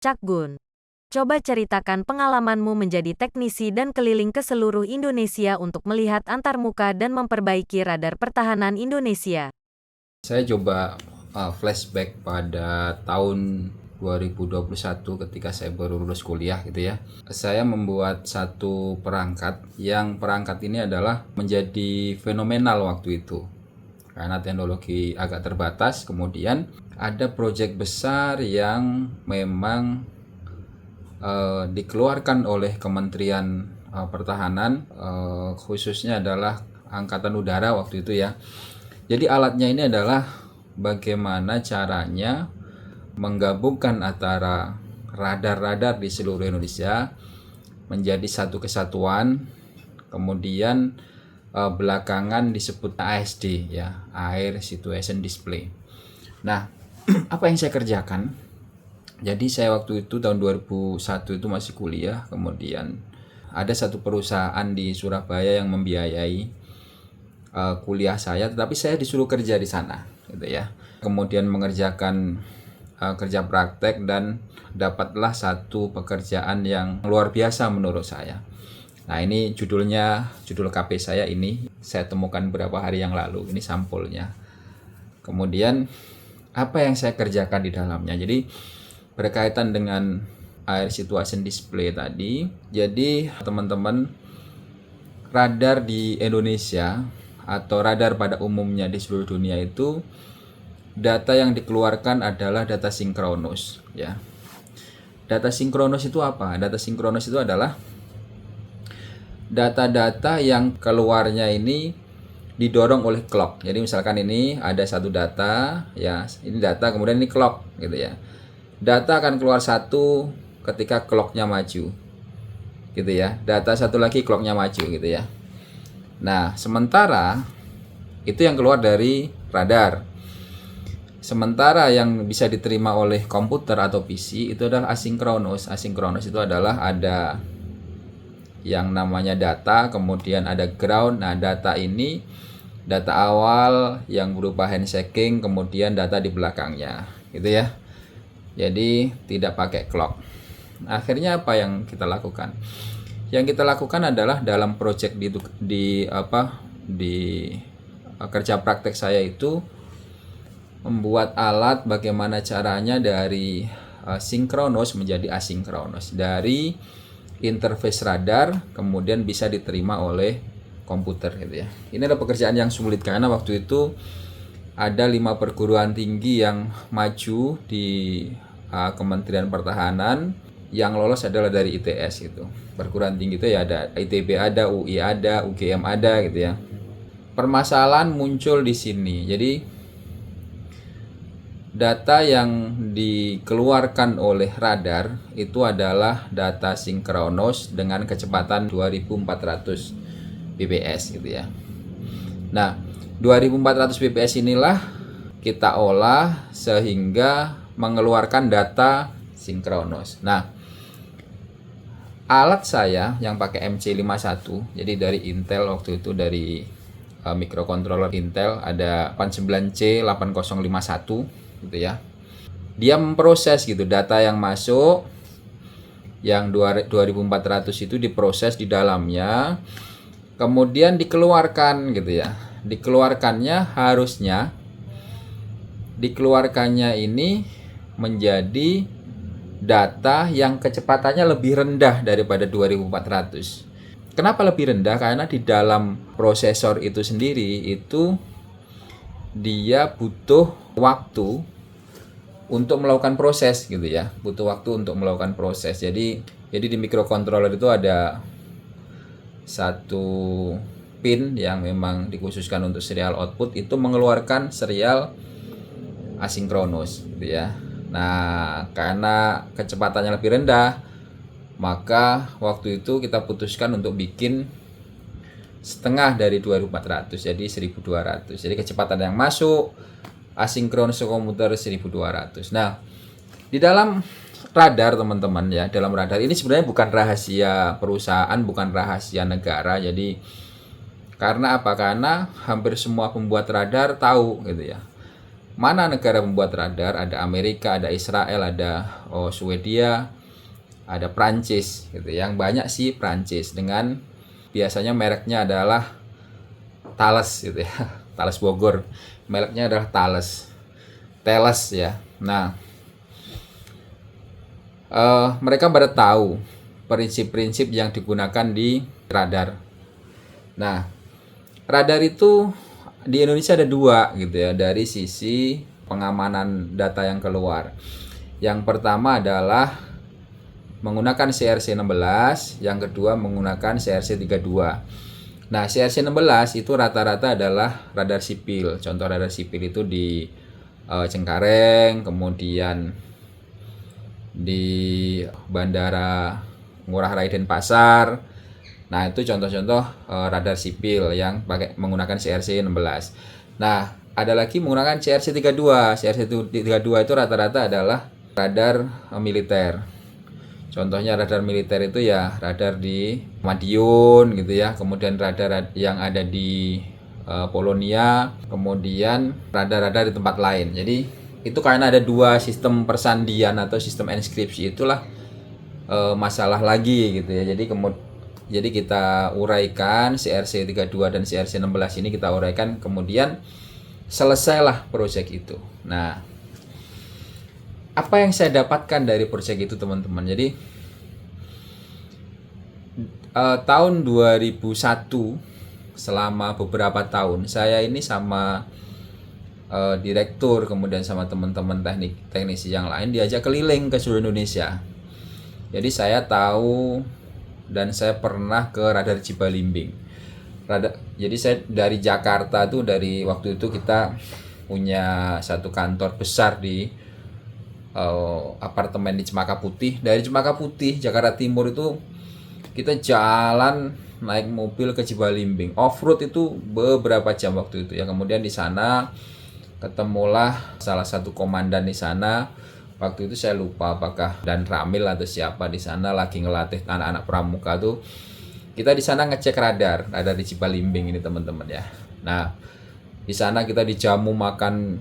Cak Gun. Coba ceritakan pengalamanmu menjadi teknisi dan keliling ke seluruh Indonesia untuk melihat antarmuka dan memperbaiki radar pertahanan Indonesia. Saya coba flashback pada tahun 2021 ketika saya baru lulus kuliah gitu ya. Saya membuat satu perangkat yang perangkat ini adalah menjadi fenomenal waktu itu. Karena teknologi agak terbatas, kemudian ada proyek besar yang memang dikeluarkan oleh Kementerian Pertahanan, khususnya adalah Angkatan Udara waktu itu ya. Jadi alatnya ini adalah bagaimana caranya menggabungkan antara radar-radar di seluruh Indonesia menjadi satu kesatuan, kemudian belakangan disebut ASD ya, Air Situation Display. Nah, apa yang saya kerjakan? Jadi saya waktu itu tahun 2001 itu masih kuliah, kemudian ada satu perusahaan di Surabaya yang membiayai kuliah saya, tetapi saya disuruh kerja di sana, gitu ya. Kemudian mengerjakan kerja praktek dan dapatlah satu pekerjaan yang luar biasa menurut saya. Nah ini judul KP saya ini saya temukan beberapa hari yang lalu, ini sampulnya. Kemudian apa yang saya kerjakan di dalamnya? Jadi berkaitan dengan air situation display tadi. Jadi teman-teman, radar di Indonesia atau radar pada umumnya di seluruh dunia itu data yang dikeluarkan adalah data sinkronus ya. Data sinkronus itu apa? Data sinkronus itu adalah data-data yang keluarnya ini didorong oleh clock. Jadi misalkan ini ada satu data ya, ini data kemudian ini clock gitu ya. Data akan keluar satu ketika clocknya maju gitu ya. Data satu lagi clocknya maju gitu ya. Nah sementara itu yang keluar dari radar. Sementara yang bisa diterima oleh komputer atau PC itu adalah asinkronus. Asinkronus itu adalah ada yang namanya data, kemudian ada ground. Nah data ini data awal yang berupa handshaking, kemudian data di belakangnya gitu ya. Jadi tidak pakai clock. Akhirnya apa yang kita lakukan? Yang kita lakukan adalah dalam project di kerja praktek saya itu membuat alat bagaimana caranya dari sinkronus menjadi asinkronus, dari interface radar kemudian bisa diterima oleh komputer gitu ya. Ini adalah pekerjaan yang sulit karena waktu itu ada 5 perguruan tinggi yang maju di Kementerian Pertahanan, yang lolos adalah dari ITS gitu. Perguruan tinggi itu ya ada ITB, ada UI, ada UGM, ada gitu ya. Permasalahan muncul di sini. Jadi data yang dikeluarkan oleh radar itu adalah data sinkronus dengan kecepatan 2400 bps gitu ya. Nah, 2400 bps inilah kita olah sehingga mengeluarkan data sinkronus. Nah, alat saya yang pakai MC51, jadi dari Intel waktu itu, dari microcontroller Intel, ada 89C8051 gitu ya. Dia memproses gitu data yang masuk, yang 2400 itu diproses di dalamnya, kemudian dikeluarkan gitu ya. Dikeluarkannya ini menjadi data yang kecepatannya lebih rendah daripada 2400. Kenapa lebih rendah? Karena di dalam prosesor itu sendiri itu dia butuh waktu untuk melakukan proses gitu ya. Butuh waktu untuk melakukan proses. Jadi di microcontroller itu ada satu pin yang memang dikhususkan untuk serial output, itu mengeluarkan serial asinkronus gitu ya. Nah, karena kecepatannya lebih rendah, maka waktu itu kita putuskan untuk bikin setengah dari 2400, jadi 1200. Jadi kecepatan yang masuk asinkronus ke komputer 1200. Nah, di dalam radar teman-teman ya, dalam radar ini sebenarnya bukan rahasia perusahaan, bukan rahasia negara. Jadi karena apa? Karena hampir semua pembuat radar tahu gitu ya. mana negara membuat radar? Ada Amerika, ada Israel, ada Swedia, ada Prancis gitu. Yang banyak sih Prancis, dengan biasanya mereknya adalah Thales gitu ya. Thales Bogor. Mereknya adalah Thales ya. Nah, mereka baru tahu prinsip-prinsip yang digunakan di radar. Nah, radar itu di Indonesia ada dua gitu ya, dari sisi pengamanan data yang keluar. Yang pertama adalah menggunakan CRC16, yang kedua menggunakan CRC32. Nah, CRC16 itu rata-rata adalah radar sipil. Contoh radar sipil itu di Cengkareng, kemudian di Bandara Ngurah Rai Denpasar. Nah, itu contoh-contoh radar sipil yang menggunakan CRC16. Nah, ada lagi menggunakan CRC32. CRC32 itu rata-rata adalah radar militer. Contohnya radar militer itu ya radar di Madiun gitu ya, kemudian radar yang ada di Polonia, kemudian radar-radar di tempat lain. Jadi itu karena ada dua sistem persandian atau sistem enskripsi, itulah masalah lagi gitu ya. Jadi kita uraikan CRC32 dan CRC16 ini, kita uraikan, kemudian selesailah proyek itu. Nah, apa yang saya dapatkan dari proyek itu teman-teman? Jadi tahun 2001, selama beberapa tahun saya ini sama direktur, kemudian sama teman-teman teknisi yang lain diajak keliling ke seluruh Indonesia. Jadi saya tahu dan saya pernah ke radar Cibalimbing. Jadi saya dari Jakarta tuh, dari waktu itu kita punya satu kantor besar di apartemen di Cempaka Putih. Dari Cempaka Putih, Jakarta Timur itu kita jalan naik mobil ke Cibalimbing. Off-road itu beberapa jam waktu itu ya. Kemudian di sana ketemulah salah satu komandan di sana. Waktu itu saya lupa apakah Dan Ramil atau siapa di sana lagi ngelatih anak-anak pramuka tuh. Kita di sana ngecek radar di Cibalimbing ini teman-teman ya. Nah, di sana kita dijamu makan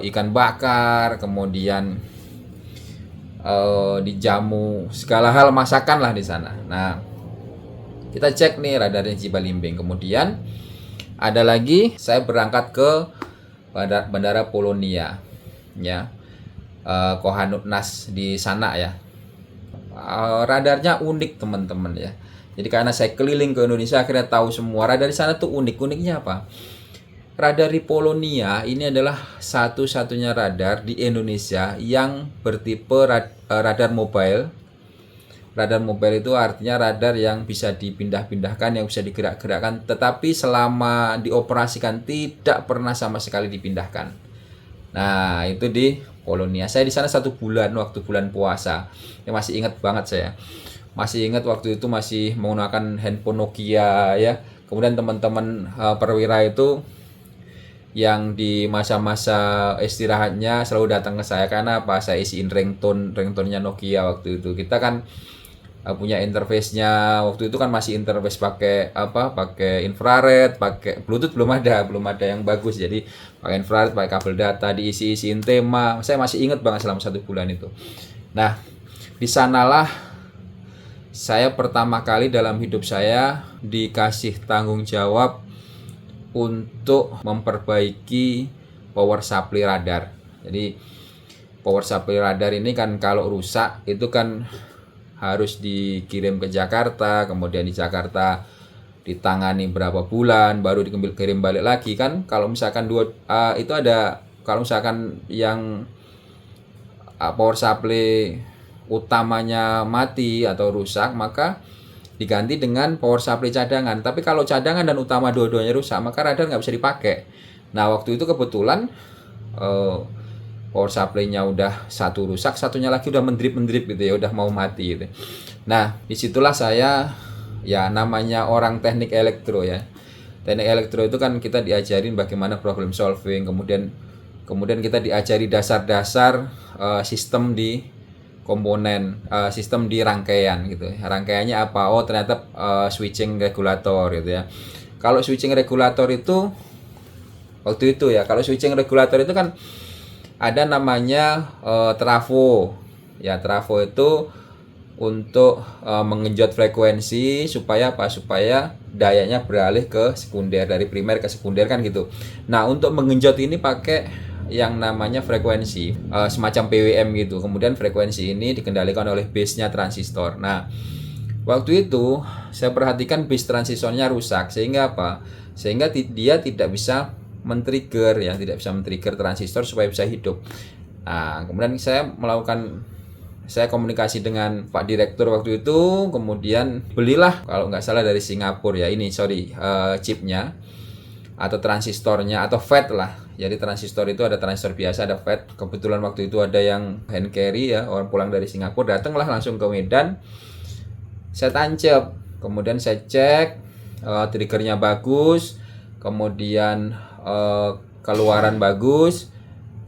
ikan bakar, kemudian dijamu segala hal masakan lah di sana. Nah, kita cek nih radarnya Cibalimbing. Kemudian ada lagi saya berangkat ke Bandara Polonia ya. Kohanutnas di sana ya. Radarnya unik teman-teman ya. Jadi karena saya keliling ke Indonesia akhirnya tahu semua radar di sana tuh unik. Uniknya apa? Radar di Polonia ini adalah satu-satunya radar di Indonesia yang bertipe radar mobile. Radar mobile itu artinya radar yang bisa dipindah-pindahkan, yang bisa digerak-gerakkan, tetapi selama dioperasikan tidak pernah sama sekali dipindahkan. Nah, itu di Polonia. Saya di sana 1 bulan, waktu bulan puasa. Ya, masih ingat banget saya. Masih ingat waktu itu masih menggunakan handphone Nokia ya. Kemudian teman-teman perwira itu yang di masa-masa istirahatnya selalu datang ke saya karena apa? Saya isiin ringtone-nya Nokia waktu itu. Kita kan punya interface-nya waktu itu kan masih interface pakai infrared, pakai Bluetooth belum ada yang bagus. Jadi pakai infrared, pakai kabel data, diisi-isiin tema. Saya masih ingat banget selama 1 bulan itu. Nah, di sanalah saya pertama kali dalam hidup saya dikasih tanggung jawab untuk memperbaiki power supply radar. Jadi power supply radar ini kan kalau rusak itu kan harus dikirim ke Jakarta, kemudian di Jakarta ditangani berapa bulan, baru dikirim balik lagi kan. Kalau misalkan itu ada, kalau misalkan yang power supply utamanya mati atau rusak, maka diganti dengan power supply cadangan. Tapi kalau cadangan dan utama dua-duanya rusak, maka radar nggak bisa dipakai. Nah, waktu itu kebetulan power supply-nya udah satu rusak, satunya lagi udah mendrip gitu ya, udah mau mati gitu. Nah, disitulah saya ya namanya orang teknik elektro ya. Teknik elektro itu kan kita diajarin bagaimana problem solving, kemudian kita diajari dasar-dasar sistem di komponen, sistem di rangkaian gitu. Rangkaiannya apa? Oh, ternyata switching regulator gitu ya. Kalau switching regulator itu waktu itu ya, kalau switching regulator itu kan ada namanya trafo. Ya, trafo itu untuk mengenjot frekuensi supaya apa? Supaya dayanya beralih ke sekunder, dari primer ke sekunder kan gitu. Nah, untuk mengenjot ini pakai yang namanya frekuensi semacam PWM gitu. Kemudian frekuensi ini dikendalikan oleh base-nya transistor. Nah, waktu itu saya perhatikan base transistornya rusak, sehingga apa? Sehingga dia tidak bisa men-trigger ya, tidak bisa men-trigger transistor supaya bisa hidup. Nah, kemudian saya komunikasi dengan Pak Direktur waktu itu, kemudian belilah kalau nggak salah dari Singapura ya, chipnya atau transistornya atau FET lah. Jadi transistor itu ada transistor biasa, ada FET. Kebetulan waktu itu ada yang hand carry ya, orang pulang dari Singapura, datanglah langsung ke Medan. Saya tancap, kemudian saya cek triggernya bagus, kemudian keluaran bagus.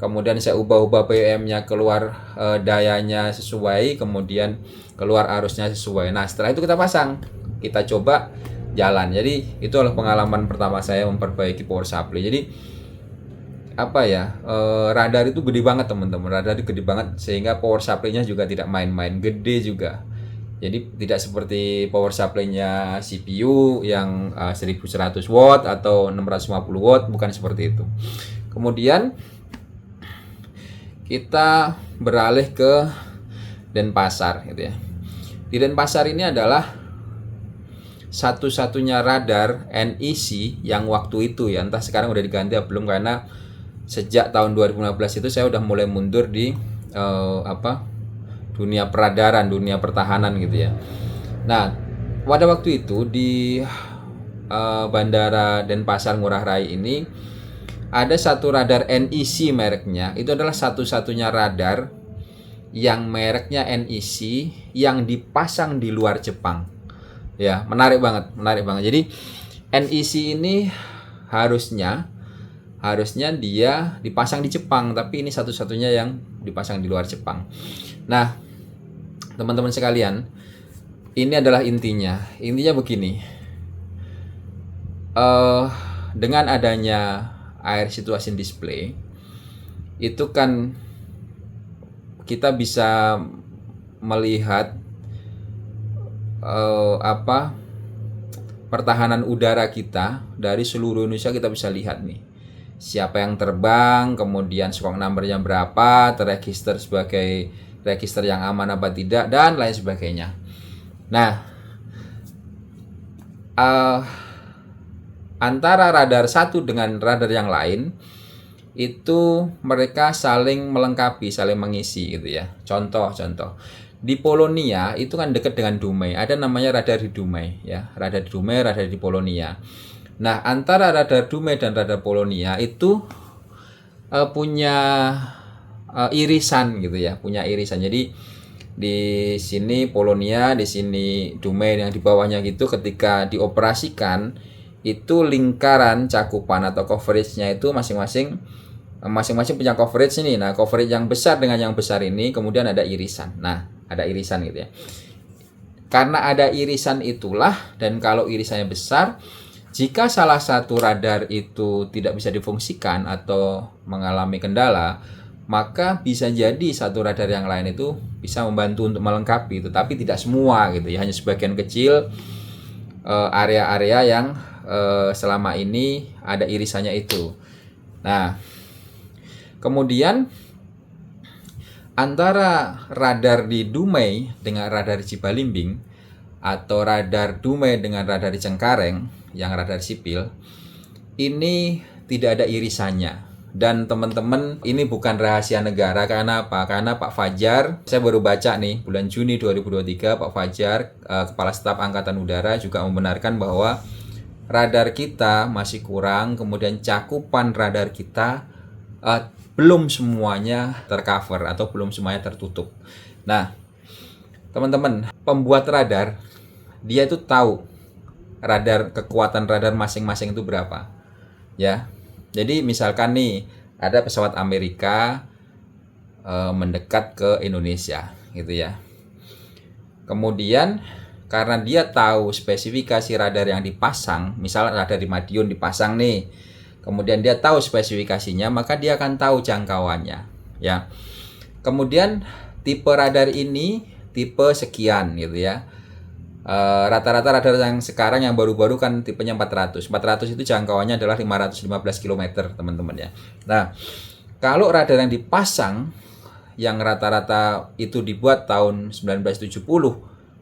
Kemudian saya ubah-ubah PWM-nya keluar dayanya sesuai, kemudian keluar arusnya sesuai. Nah, setelah itu kita pasang, kita coba jalan. Jadi itu adalah pengalaman pertama saya memperbaiki power supply. Jadi apa ya, radar itu gede banget teman-teman. Radar itu gede banget sehingga power supply-nya juga tidak main-main, gede juga. Jadi tidak seperti power supply-nya CPU yang 1100 watt atau 650 watt, bukan seperti itu. Kemudian kita beralih ke Denpasar gitu ya. Di Denpasar ini adalah satu-satunya radar NEC yang waktu itu ya, entah sekarang udah diganti atau belum, karena sejak tahun 2015 itu saya udah mulai mundur di dunia peradaran, dunia pertahanan gitu ya. Nah, pada waktu itu di Bandara Denpasar Ngurah Rai ini ada satu radar NEC mereknya. Itu adalah satu-satunya radar yang mereknya NEC yang dipasang di luar Jepang. Ya, menarik banget. Jadi NEC ini harusnya dia dipasang di Jepang, tapi ini satu-satunya yang dipasang di luar Jepang. Nah, teman-teman sekalian, ini adalah intinya. Intinya begini. Dengan adanya air situation display itu kan kita bisa melihat pertahanan udara kita dari seluruh Indonesia. Kita bisa lihat nih siapa yang terbang, kemudian squawk numbernya berapa, terregister sebagai register yang aman apa tidak, dan lain sebagainya. Nah, antara radar satu dengan radar yang lain itu mereka saling melengkapi, saling mengisi gitu ya. Contoh di Polonia itu kan dekat dengan Dumai, ada namanya radar di Dumai ya, radar di Dumai, radar di Polonia. Nah, antara radar Dumai dan radar Polonia itu punya irisan gitu ya, punya irisan. Jadi di sini Polonia, di sini Dumai, yang di bawahnya gitu, ketika dioperasikan itu lingkaran cakupan atau coveragenya itu masing-masing punya coverage ini. Nah, coverage yang besar dengan yang besar ini kemudian ada irisan. Nah, ada irisan gitu ya. Karena ada irisan itulah, dan kalau irisannya besar, jika salah satu radar itu tidak bisa difungsikan atau mengalami kendala, maka bisa jadi satu radar yang lain itu bisa membantu untuk melengkapi, tetapi tidak semua gitu ya, hanya sebagian kecil area-area yang selama ini ada irisannya itu. Nah, kemudian antara radar di Dumai dengan radar di Cibalimbing, atau radar Dumai dengan radar di Cengkareng yang radar sipil, ini tidak ada irisannya. Dan teman-teman, ini bukan rahasia negara. Karena apa? Karena Pak Fajar, saya baru baca nih, bulan Juni 2023, Pak Fajar, Kepala Staf Angkatan Udara, juga membenarkan bahwa radar kita masih kurang, kemudian cakupan radar kita belum semuanya tercover atau belum semuanya tertutup. Nah, teman-teman, pembuat radar dia itu tahu kekuatan radar masing-masing itu berapa. Ya. Jadi misalkan nih ada pesawat Amerika mendekat ke Indonesia gitu ya. Kemudian karena dia tahu spesifikasi radar yang dipasang, misalnya radar di Madiun dipasang nih, kemudian dia tahu spesifikasinya, maka dia akan tahu jangkauannya. ya. Kemudian tipe radar ini tipe sekian gitu ya. Rata-rata radar yang sekarang yang baru-baru kan tipenya 400. 400 itu jangkauannya adalah 515 km, teman-teman ya. Nah, kalau radar yang dipasang yang rata-rata itu dibuat tahun 1970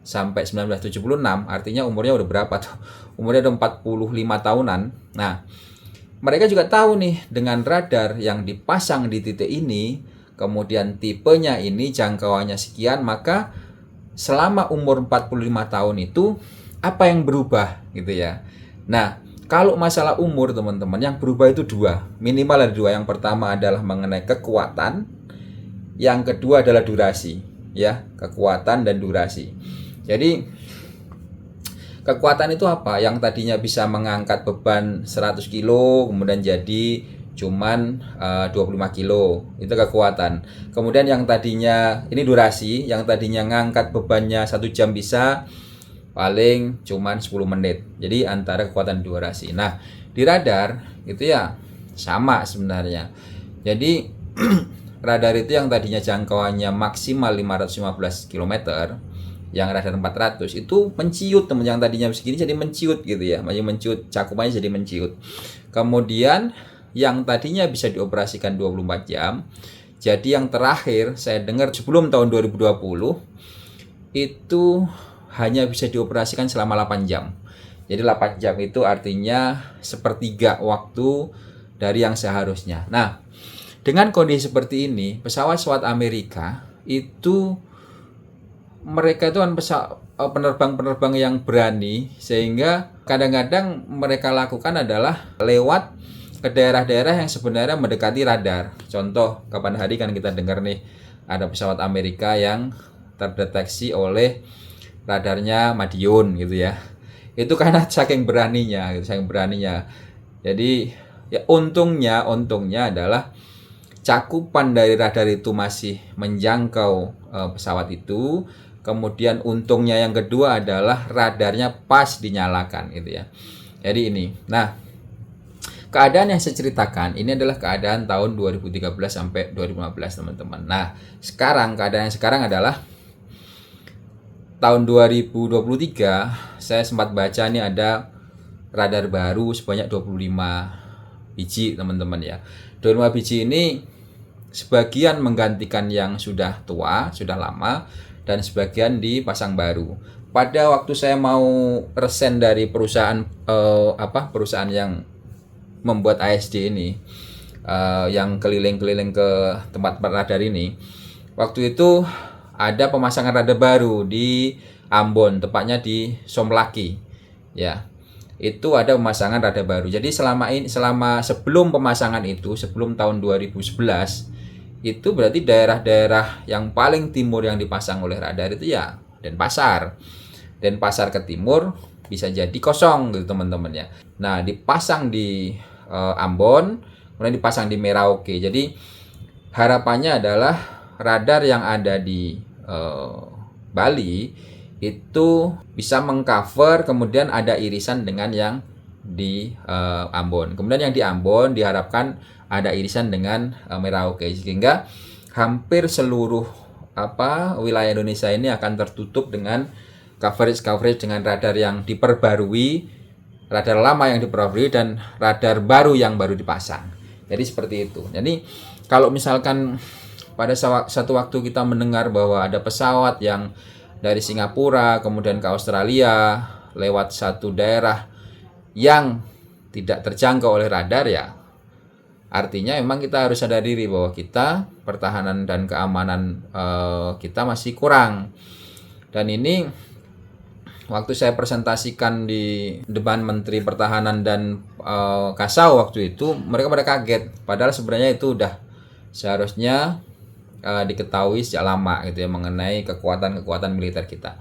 sampai 1976, artinya umurnya udah berapa tuh? Umurnya udah 45 tahunan. Nah, mereka juga tahu nih dengan radar yang dipasang di titik ini, kemudian tipenya ini jangkauannya sekian, maka selama umur 45 tahun itu apa yang berubah gitu ya. Nah, kalau masalah umur teman-teman, yang berubah itu dua, minimal ada dua. Yang pertama adalah mengenai kekuatan, yang kedua adalah durasi ya, kekuatan dan durasi. Jadi kekuatan itu apa? Yang tadinya bisa mengangkat beban 100 kilo kemudian jadi cuman 25 kilo, itu kekuatan. Kemudian yang tadinya, ini durasi, yang tadinya ngangkat bebannya 1 jam bisa paling cuman 10 menit. Jadi antara kekuatan durasi. Nah, di radar itu ya sama sebenarnya. Jadi radar itu yang tadinya jangkauannya maksimal 515 km, yang radar 400 itu menciut, teman, yang tadinya segini jadi menciut gitu ya, menciut, cakupannya jadi menciut. Kemudian yang tadinya bisa dioperasikan 24 jam, jadi yang terakhir saya dengar sebelum tahun 2020 itu hanya bisa dioperasikan selama 8 jam. Jadi 8 jam itu artinya sepertiga waktu dari yang seharusnya. Nah, dengan kondisi seperti ini, pesawat-pesawat Amerika itu mereka itu kan penerbang-penerbang yang berani, sehingga kadang-kadang mereka lakukan adalah lewat ke daerah-daerah yang sebenarnya mendekati radar. Contoh, kapan hari kan kita dengar nih ada pesawat Amerika yang terdeteksi oleh radarnya Madiun gitu ya. Itu karena saking beraninya gitu, saking beraninya. Jadi ya untungnya adalah cakupan dari radar itu masih menjangkau pesawat itu. Kemudian untungnya yang kedua adalah radarnya pas dinyalakan gitu ya. Jadi ini. Nah, keadaan yang saya ceritakan ini adalah keadaan tahun 2013 sampai 2015, teman-teman. Nah, sekarang keadaan yang sekarang adalah tahun 2023. Saya sempat baca nih ada radar baru sebanyak 25 biji, teman-teman ya. 25 biji ini sebagian menggantikan yang sudah tua, sudah lama, dan sebagian dipasang baru. Pada waktu saya mau resign dari perusahaan perusahaan yang membuat ASD ini, yang keliling-keliling ke tempat radar ini, waktu itu ada pemasangan radar baru di Ambon, tepatnya di Somlaki ya. Itu ada pemasangan radar baru. Jadi selama sebelum pemasangan itu, sebelum tahun 2011, itu berarti daerah-daerah yang paling timur yang dipasang oleh radar itu ya Denpasar. Denpasar ke timur bisa jadi kosong gitu, teman-teman ya. Nah, dipasang di Ambon, kemudian dipasang di Merauke. Jadi harapannya adalah radar yang ada di Bali itu bisa mengcover, kemudian ada irisan dengan yang di Ambon. Kemudian yang di Ambon diharapkan ada irisan dengan Merauke, sehingga hampir seluruh wilayah Indonesia ini akan tertutup dengan coverage dengan radar yang diperbarui, radar lama yang diperbarui, dan radar baru yang baru dipasang. Jadi seperti itu. Jadi kalau misalkan pada satu waktu kita mendengar bahwa ada pesawat yang dari Singapura kemudian ke Australia lewat satu daerah yang tidak terjangkau oleh radar, ya artinya memang kita harus sadar diri bahwa kita pertahanan dan keamanan kita masih kurang. Dan ini waktu saya presentasikan di depan Menteri Pertahanan dan Kasau waktu itu, mereka pada kaget. Padahal sebenarnya itu udah seharusnya diketahui sejak lama gitu ya, mengenai kekuatan militer kita.